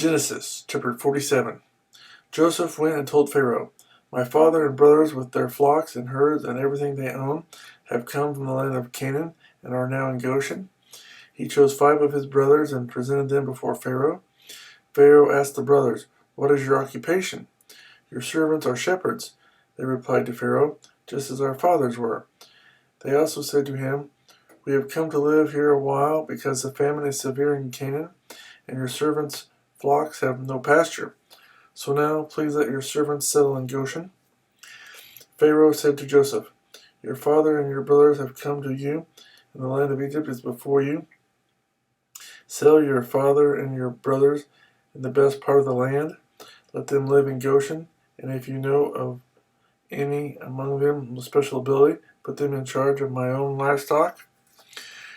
Genesis chapter 47. Joseph went and told Pharaoh, "My father and brothers with their flocks and herds and everything they own have come from the land of Canaan and are now in Goshen." He chose 5 of his brothers and presented them before Pharaoh. Pharaoh asked the brothers, "What is your occupation?" "Your servants are shepherds," they replied to Pharaoh, "just as our fathers were." They also said to him, "We have come to live here a while because the famine is severe in Canaan, and your servants' flocks have no pasture. So now, please let your servants settle in Goshen." Pharaoh said to Joseph, "Your father and your brothers have come to you, and the land of Egypt is before you. Settle your father and your brothers in the best part of the land. Let them live in Goshen, and if you know of any among them with special ability, put them in charge of my own livestock."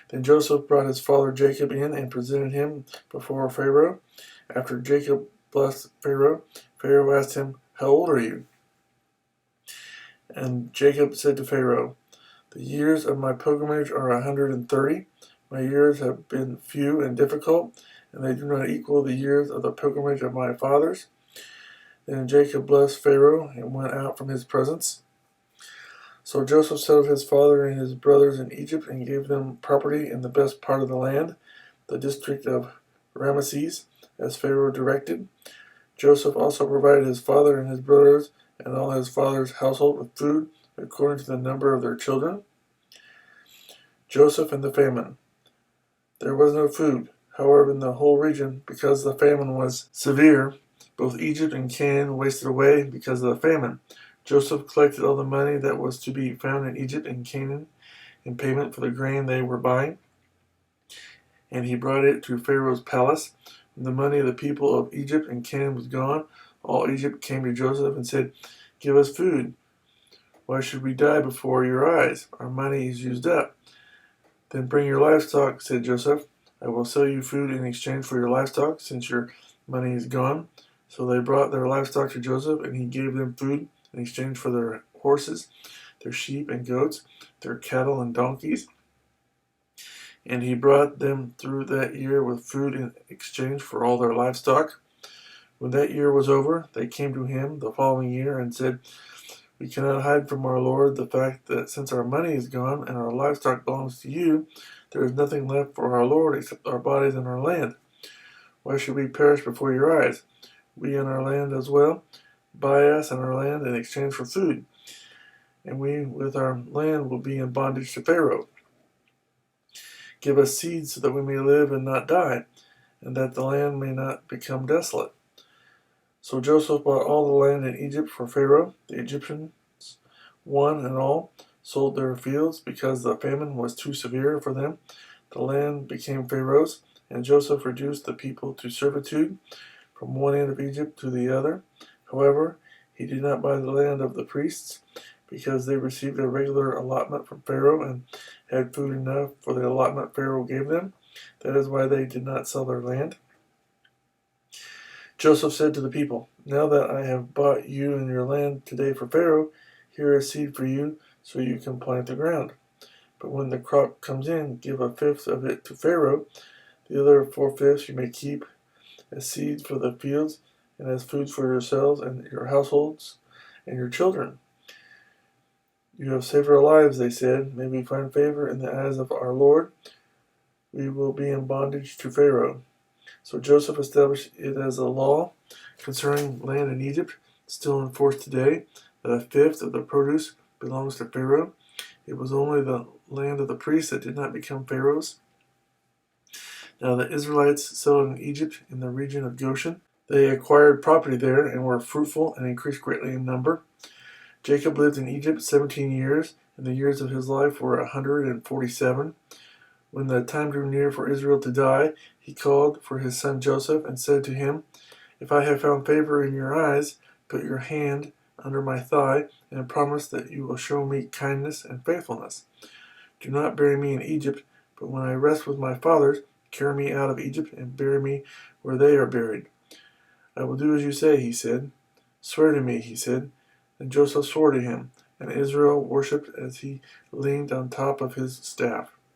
Then Joseph brought his father Jacob in and presented him before Pharaoh. After Jacob blessed Pharaoh, Pharaoh asked him, "How old are you?" And Jacob said to Pharaoh, "The years of my pilgrimage are 130. My years have been few and difficult, and they do not equal the years of the pilgrimage of my fathers." Then Jacob blessed Pharaoh and went out from his presence. So Joseph settled his father and his brothers in Egypt and gave them property in the best part of the land, the district of Ramesses, as Pharaoh directed. Joseph also provided his father and his brothers and all his father's household with food according to the number of their children. Joseph and the famine. There was no food, however, in the whole region because the famine was severe. Both Egypt and Canaan wasted away because of the famine. Joseph collected all the money that was to be found in Egypt and Canaan in payment for the grain they were buying, and he brought it to Pharaoh's palace. When the money of the people of Egypt and Canaan was gone, all Egypt came to Joseph and said, "Give us food. Why should we die before your eyes? Our money is used up." "Then bring your livestock," said Joseph. "I will sell you food in exchange for your livestock, since your money is gone." So they brought their livestock to Joseph, and he gave them food in exchange for their horses, their sheep and goats, their cattle and donkeys. And he brought them through that year with food in exchange for all their livestock. When that year was over, they came to him the following year and said, "We cannot hide from our Lord the fact that since our money is gone and our livestock belongs to you, there is nothing left for our Lord except our bodies and our land. Why should we perish before your eyes? We and our land as well. Buy us and our land in exchange for food, and we with our land will be in bondage to Pharaoh. Give us seed so that we may live and not die, and that the land may not become desolate." So Joseph bought all the land in Egypt for Pharaoh. The Egyptians, one and all, sold their fields because the famine was too severe for them. The land became Pharaoh's, and Joseph reduced the people to servitude from one end of Egypt to the other. However, he did not buy the land of the priests, because they received a regular allotment from Pharaoh and had food enough for the allotment Pharaoh gave them. That is why they did not sell their land. Joseph said to the people, "Now that I have bought you and your land today for Pharaoh, here is seed for you, so you can plant the ground. But when the crop comes in, give 1/5 of it to Pharaoh. The other 4/5 you may keep as seeds for the fields and as food for yourselves and your households and your children." "You have saved our lives," they said. "May we find favor in the eyes of our Lord. We will be in bondage to Pharaoh." So Joseph established it as a law concerning land in Egypt, still in force today, that 1/5 of the produce belongs to Pharaoh. It was only the land of the priests that did not become Pharaoh's. Now the Israelites settled in Egypt in the region of Goshen. They acquired property there and were fruitful and increased greatly in number. Jacob lived in Egypt 17 years, and the years of his life were 147. When the time drew near for Israel to die, he called for his son Joseph and said to him, "If I have found favor in your eyes, put your hand under my thigh and promise that you will show me kindness and faithfulness. Do not bury me in Egypt, but when I rest with my fathers, carry me out of Egypt and bury me where they are buried." "I will do as you say," he said. "Swear to me," he said. And Joseph swore to him, and Israel worshipped as he leaned on top of his staff.